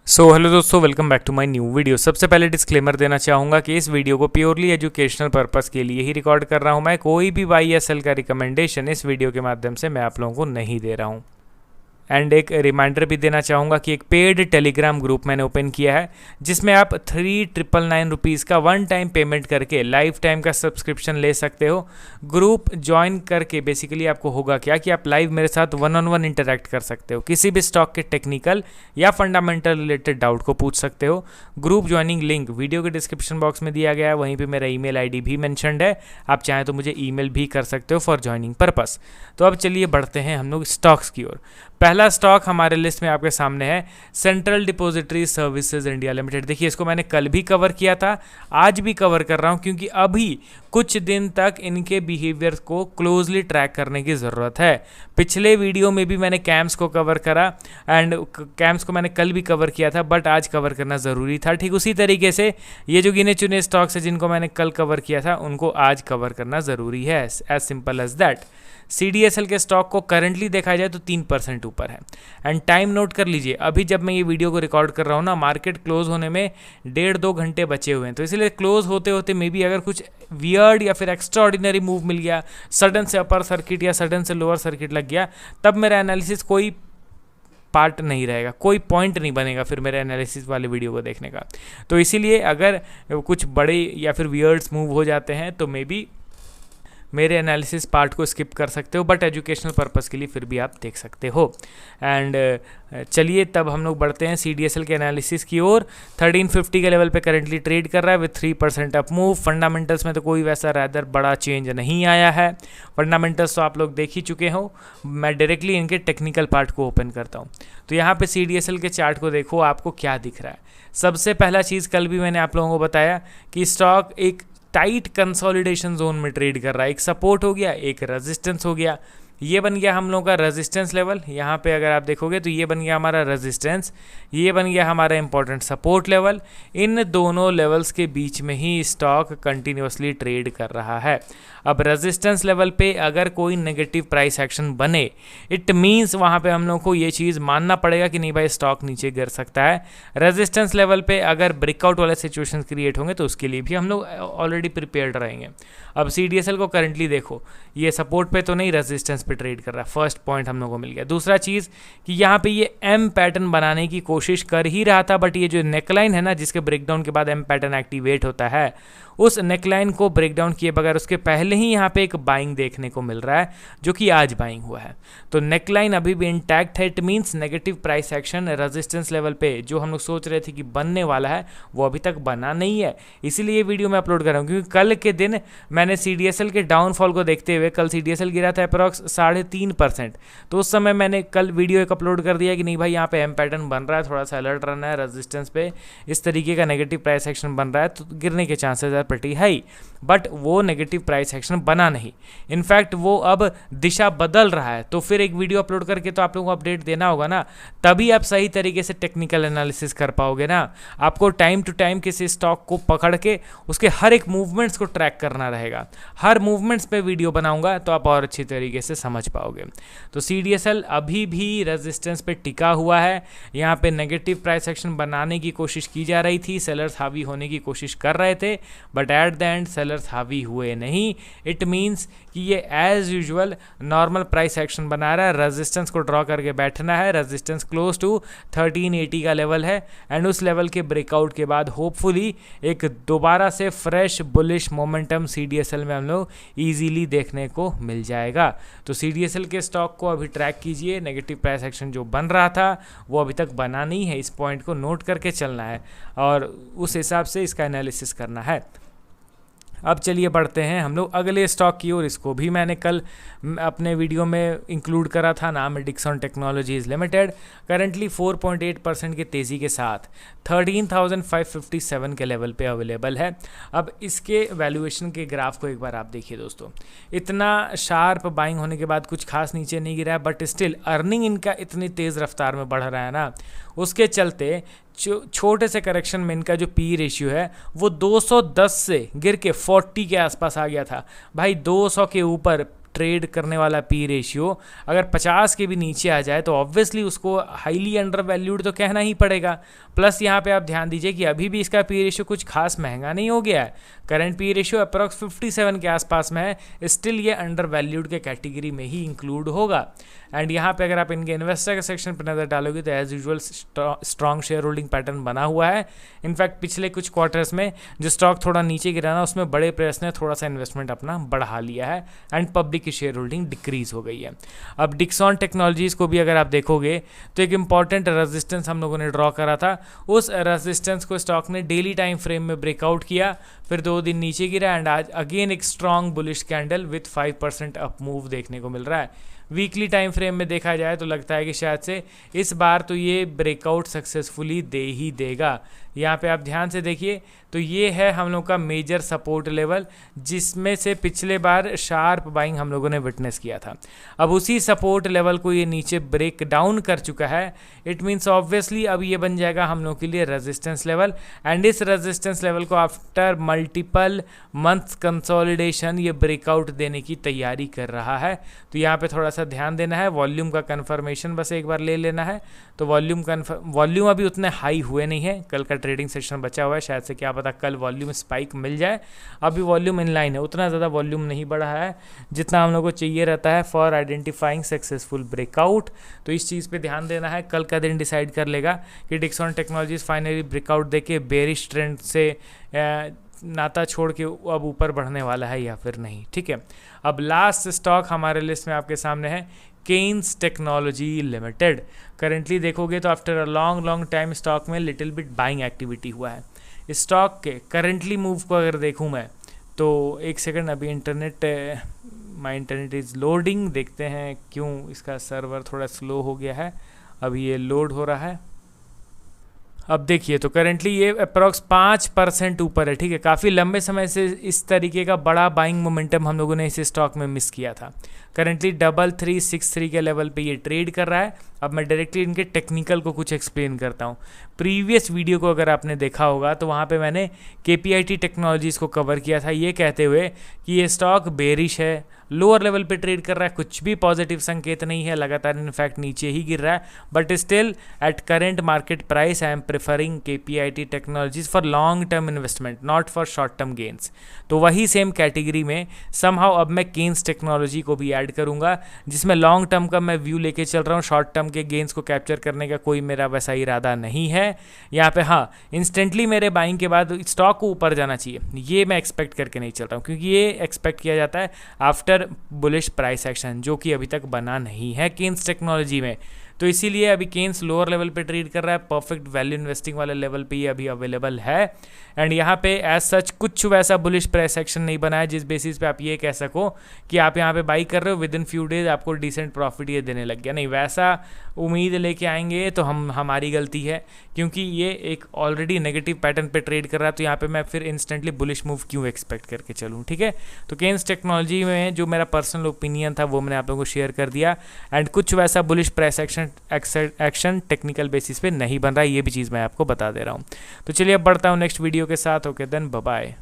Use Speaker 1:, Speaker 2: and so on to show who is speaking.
Speaker 1: Hello दोस्तों, welcome back to my new video. सबसे पहले डिस्क्लेमर देना चाहूँगा कि इस वीडियो को प्योरली एजुकेशनल पर्पस के लिए ही रिकॉर्ड कर रहा हूँ। मैं कोई भी बाई या सेल का रिकमेंडेशन इस वीडियो के माध्यम से मैं आप लोगों को नहीं दे रहा हूँ। एंड एक रिमाइंडर भी देना चाहूँगा कि एक पेड टेलीग्राम ग्रुप मैंने ओपन किया है, जिसमें आप 3999 रुपीज़ का वन टाइम पेमेंट करके लाइफ टाइम का सब्सक्रिप्शन ले सकते हो। ग्रुप ज्वाइन करके बेसिकली आपको होगा क्या कि आप लाइव मेरे साथ वन ऑन वन इंटरेक्ट कर सकते हो, किसी भी स्टॉक के टेक्निकल या फंडामेंटल रिलेटेड डाउट को पूछ सकते हो। ग्रुप ज्वाइनिंग लिंक वीडियो के डिस्क्रिप्शन बॉक्स में दिया गया है, वहीं पर मेरा ईमेल ID भी मैंशनड है। आप चाहें तो मुझे ईमेल भी कर सकते हो फॉर ज्वाइनिंग पर्पस। तो अब चलिए बढ़ते हैं हम लोग स्टॉक्स की ओर। पहला स्टॉक हमारे लिस्ट में आपके सामने है central depository services India limited. देखिए, इसको मैंने कल भी कवर किया था, आज भी कवर कर रहा हूं, क्योंकि अभी कुछ दिन तक इनके बिहेवियर को क्लोजली ट्रैक करने की ज़रूरत है। पिछले वीडियो में भी मैंने कैम्स को कवर करा एंड कैम्स को मैंने कल भी कवर किया था, बट आज कवर करना ज़रूरी था। ठीक उसी तरीके से ये जो गिने चुने स्टॉक्स हैं जिनको मैंने कल कवर किया था, उनको आज कवर करना ज़रूरी है। As simple as that. CDSL के स्टॉक को करंटली देखा जाए तो 3% ऊपर है। एंड टाइम नोट कर लीजिए, अभी जब मैं ये वीडियो को रिकॉर्ड कर रहा हूँ ना, मार्केट क्लोज होने में 1.5-2 घंटे बचे हुए हैं। तो इसलिए क्लोज होते होते मे बी अगर कुछ वियर्ड या फिर एक्स्ट्रा ऑर्डिनरी मूव मिल गया, सडन से अपर सर्किट या सडन से लोअर सर्किट लग गया, तब मेरा एनालिसिस कोई पार्ट नहीं रहेगा, कोई पॉइंट नहीं बनेगा फिर मेरे एनालिसिस वाले वीडियो को देखने का। तो इसीलिए अगर कुछ बड़े या फिर वियर्ड्स मूव हो जाते हैं तो मे बी मेरे एनालिसिस पार्ट को स्किप कर सकते हो, बट एजुकेशनल पर्पस के लिए फिर भी आप देख सकते हो। एंड चलिए तब हम लोग बढ़ते हैं CDSL के एनालिसिस की ओर। 1350 के लेवल पे करंटली ट्रेड कर रहा है विथ 3% अप मूव। फंडामेंटल्स में तो कोई वैसा रैदर बड़ा चेंज नहीं आया है। फंडामेंटल्स तो आप लोग देख ही चुके हो। मैं डायरेक्टली इनके टेक्निकल पार्ट को ओपन करता हूँ। तो यहाँ पे CDSL के चार्ट को देखो, आपको क्या दिख रहा है। सबसे पहला चीज़, कल भी मैंने आप लोगों को बताया कि स्टॉक एक टाइट कंसोलिडेशन जोन में ट्रेड कर रहा है। एक सपोर्ट हो गया, एक रेजिस्टेंस हो गया। ये बन गया हम लोगों का रेजिस्टेंस लेवल। यहाँ पे अगर आप देखोगे तो ये बन गया हमारा रेजिस्टेंस, ये बन गया हमारा इंपॉर्टेंट सपोर्ट लेवल। इन दोनों लेवल्स के बीच में ही स्टॉक कंटिन्यूसली ट्रेड कर रहा है। अब रेजिस्टेंस लेवल पे अगर कोई नेगेटिव प्राइस एक्शन बने, इट मीन्स वहाँ पे हम लोग को ये चीज़ मानना पड़ेगा कि नहीं भाई, स्टॉक नीचे गिर सकता है। रेजिस्टेंस लेवल पे अगर ब्रेकआउट वाले सिचुएशन क्रिएट होंगे तो उसके लिए भी हम लोग ऑलरेडी प्रिपेयर्ड रहेंगे। अब CDSL को करंटली देखो, ये सपोर्ट पे तो नहीं, रेजिस्टेंस पे ट्रेड कर रहा है। फर्स्ट पॉइंट हम लोग को मिल गया। दूसरा चीज़ कि यहाँ पे ये M पैटर्न बनाने की कोशिश कर ही रहा था, बट ये जो नेकलाइन है ना, जिसके ब्रेकडाउन के बाद M पैटर्न एक्टिवेट होता है, उस नेकलाइन को ब्रेकडाउन किए बगैर उसके पहले ही यहाँ पे एक बाइंग देखने को मिल रहा है, जो कि आज बाइंग हुआ है। तो नेकलाइन अभी भी इंटैक्ट है। It means negative price action resistance level पे जो हम लोग सोच रहे थे कि बनने वाला है, वो अभी तक बना नहीं है। इसीलिए ये वीडियो मैं अपलोड कर रहा हूँ, क्योंकि कल के दिन मैंने CDSL के डाउनफॉल को देखते हुए, कल CDSL गिरा था अप्रॉक्स 3.5%, तो उस समय मैंने कल वीडियो एक अपलोड कर दिया कि नहीं भाई, यहाँ पे M पैटर्न बन रहा है, थोड़ा सा अलर्ट रहना है। रेजिस्टेंस पे इस तरीके का नेगेटिव प्राइस एक्शन बन रहा है तो गिरने के chances are pretty high. But वो नेगेटिव प्राइस एक्शन बना नहीं, इनफैक्ट वो अब दिशा बदल रहा है। तो फिर एक वीडियो अपलोड करके तो आप लोगों को अपडेट देना होगा ना, तभी आप सही तरीके से टेक्निकल एनालिसिस कर पाओगे ना। आपको टाइम टू टाइम किसी स्टॉक को पकड़ के उसके हर एक मूवमेंट्स को ट्रैक करना रहेगा। हर मूवमेंट्स पे वीडियो बनाऊंगा तो आप और अच्छी तरीके से समझ पाओगे। तो CDSL अभी भी रेजिस्टेंस पे टिका हुआ है। यहाँ पे नेगेटिव प्राइस एक्शन बनाने की कोशिश की जा रही थी, सेलर्स हावी होने की कोशिश कर रहे थे, but at the end sellers हावी हुए नहीं। इट मीन्स कि ये as usual normal price action बना रहा है। रेजिस्टेंस को ड्रॉ करके बैठना है। रेजिस्टेंस क्लोज टू 1380 का लेवल है, एंड उस लेवल के ब्रेकआउट के बाद होपफुली एक दोबारा से फ्रेश बुलिश मोमेंटम CDSL में हम लोग ईजीली देखने को मिल जाएगा। तो CDSL के स्टॉक को अभी ट्रैक कीजिए। नेगेटिव प्राइस एक्शन जो बन रहा था वो अभी तक बना नहीं है, इस पॉइंट को नोट करके चलना है और उस हिसाब से इसका एनालिसिस करना है। अब चलिए बढ़ते हैं हम लोग अगले स्टॉक की ओर। इसको भी मैंने कल अपने वीडियो में इंक्लूड करा था। नाम है डिक्सन टेक्नोलॉजीज लिमिटेड। करंटली 4.8% की तेज़ी के साथ 13,557 के लेवल पे अवेलेबल है। अब इसके वैल्यूएशन के ग्राफ को एक बार आप देखिए दोस्तों। इतना शार्प बाइंग होने के बाद कुछ खास नीचे नहीं गिरा है, बट स्टिल अर्निंग इनका इतनी तेज़ रफ्तार में बढ़ रहा है ना, उसके चलते छोटे से करेक्शन में इनका जो पी रेशियो है वो 210 से गिर के 40 के आसपास आ गया था। भाई 200 के ऊपर ट्रेड करने वाला पी रेशियो अगर 50 के भी नीचे आ जाए तो ऑब्वियसली उसको हाईली अंडर वैल्यूड तो कहना ही पड़ेगा। प्लस यहाँ पे आप ध्यान दीजिए कि अभी भी इसका पी रेशियो कुछ खास महंगा नहीं हो गया है, करंट पी रेशियो अप्रॉक्स 57 के आसपास में है, स्टिल ये अंडर वैल्यूड के कैटेगरी में ही इंक्लूड होगा। एंड यहाँ पे अगर आप इनके इन्वेस्टर के सेक्शन पर नज़र डालोगे तो as usual strong share holding pattern बना हुआ है। इनफैक्ट पिछले कुछ क्वार्टर्स में जो स्टॉक थोड़ा नीचे गिरा ना उसमें बड़े प्लेयर्स ने थोड़ा सा इन्वेस्टमेंट अपना बढ़ा लिया है एंड पब्लिक की शेयर होल्डिंग डिक्रीज हो गई है। अब डिक्सॉन टेक्नोलॉजीज को भी अगर आप देखोगे तो एक इंपॉर्टेंट रेजिस्टेंस हम लोगों ने ड्रॉ करा था, उस रेजिस्टेंस को स्टॉक ने डेली टाइम फ्रेम में ब्रेकआउट किया, फिर 2 दिन नीचे गिरा एंड आज अगेन एक strong bullish candle with 5% up move देखने को मिल रहा है। वीकली टाइम फ्रेम में देखा जाए तो लगता है कि शायद से इस बार तो ये ब्रेकआउट सक्सेसफुली दे ही देगा। यहाँ पे आप ध्यान से देखिए तो ये है हम लोग का मेजर सपोर्ट लेवल, जिसमें से पिछले बार शार्प बाइंग हम लोगों ने विटनेस किया था। अब उसी सपोर्ट लेवल को ये नीचे ब्रेक डाउन कर चुका है, इट मीन्स ऑब्वियसली अब ये बन जाएगा हम लोग के लिए रेजिस्टेंस लेवल एंड इस रेजिस्टेंस लेवल को आफ्टर मल्टीपल मंथ्स कंसोलिडेशन ये ब्रेकआउट देने की तैयारी कर रहा है। तो यहाँ पे थोड़ा सा ध्यान देना है, वॉल्यूम का कन्फर्मेशन बस एक बार ले लेना है। तो वॉल्यूम अभी उतने हाई हुए नहीं है, कल का ट्रेडिंग सेशन बचा हुआ है, शायद से क्या पता कल वॉल्यूम स्पाइक मिल जाए। अभी वॉल्यूम इन लाइन है, उतना ज़्यादा वॉल्यूम नहीं बढ़ा है जितना हम लोग को चाहिए रहता है फॉर आइडेंटिफाइंग सक्सेसफुल ब्रेकआउट। तो इस चीज़ पे ध्यान देना है, कल का दिन डिसाइड कर लेगा कि डिक्सॉन टेक्नोलॉजीज फाइनली ब्रेकआउट देके बेरिश ट्रेंड से नाता छोड़ के अब ऊपर बढ़ने वाला है या फिर नहीं। ठीक है, अब लास्ट स्टॉक हमारे लिस्ट में आपके सामने है केन्स टेक्नोलॉजी लिमिटेड। करेंटली देखोगे तो after a long time stock में लिटिल बिट बाइंग एक्टिविटी हुआ है। स्टॉक के करेंटली मूव को अगर देखूं मैं तो एक सेकंड, अभी माई इंटरनेट इज़ लोडिंग, देखते हैं क्यों इसका सर्वर थोड़ा स्लो हो गया है। अभी ये लोड हो रहा है। अब देखिए तो करेंटली ये अप्रॉक्स 5% ऊपर है। ठीक है, काफ़ी लंबे समय से इस तरीके का बड़ा बाइंग मोमेंटम हम लोगों ने इस स्टॉक में मिस किया था। करेंटली 3363 के लेवल पे ये ट्रेड कर रहा है। अब मैं डायरेक्टली इनके टेक्निकल को कुछ एक्सप्लेन करता हूँ। प्रीवियस वीडियो को अगर आपने देखा होगा तो वहाँ पे मैंने KPIT टेक्नोलॉजीज़ को कवर किया था, ये कहते हुए कि ये स्टॉक बेरिश है, लोअर लेवल पे ट्रेड कर रहा है, कुछ भी पॉजिटिव संकेत नहीं है, लगातार इनफैक्ट नीचे ही गिर रहा है, but still at current market price I am preferring KPIT technologies for long term investment, not for short term gains. तो वही सेम कैटेगरी में समहाउ अब मैं केन्स टेक्नोलॉजी को भी ऐड करूंगा, जिसमें लॉन्ग टर्म का मैं व्यू लेके चल रहा हूँ, शॉर्ट टर्म के गेन्स को कैप्चर करने का कोई मेरा वैसा इरादा नहीं है। यहाँ पे हाँ, इंस्टेंटली मेरे बाइंग के बाद स्टॉक को ऊपर जाना चाहिए, ये मैं एक्सपेक्ट करके नहीं चल रहा हूँ, क्योंकि ये एक्सपेक्ट किया जाता है आफ्टर बुलिश प्राइस एक्शन, जो कि अभी तक बना नहीं है केन्स टेक्नोलॉजी में। तो इसीलिए अभी केन्स लोअर लेवल पे ट्रेड कर रहा है, परफेक्ट वैल्यू इन्वेस्टिंग वाले लेवल पे ये अभी अवेलेबल है। एंड यहाँ पे एज सच कुछ वैसा बुलिश प्राइस एक्शन नहीं बना है जिस बेसिस पे आप ये कह सको कि आप यहाँ पे बाई कर रहे हो, विद इन फ्यू डेज आपको डिसेंट प्रॉफिट ये देने लग गया। नहीं, वैसा उम्मीद लेके आएंगे तो हमारी गलती है, क्योंकि ये एक ऑलरेडी नेगेटिव पैटर्न पे ट्रेड कर रहा है, तो यहाँ पे मैं फिर इंस्टेंटली बुलिश मूव क्यों एक्सपेक्ट करके चलूँ। ठीक है, तो केन्स टेक्नोलॉजी में जो मेरा पर्सनल ओपिनियन था वो मैंने आप लोगों को शेयर कर दिया। एंड कुछ वैसा bullish price action technical basis पे नहीं बन रहा है, ये भी चीज़ मैं आपको बता दे रहा हूँ। तो चलिए अब बढ़ता हूँ नेक्स्ट वीडियो के साथ। Okay then, bye bye.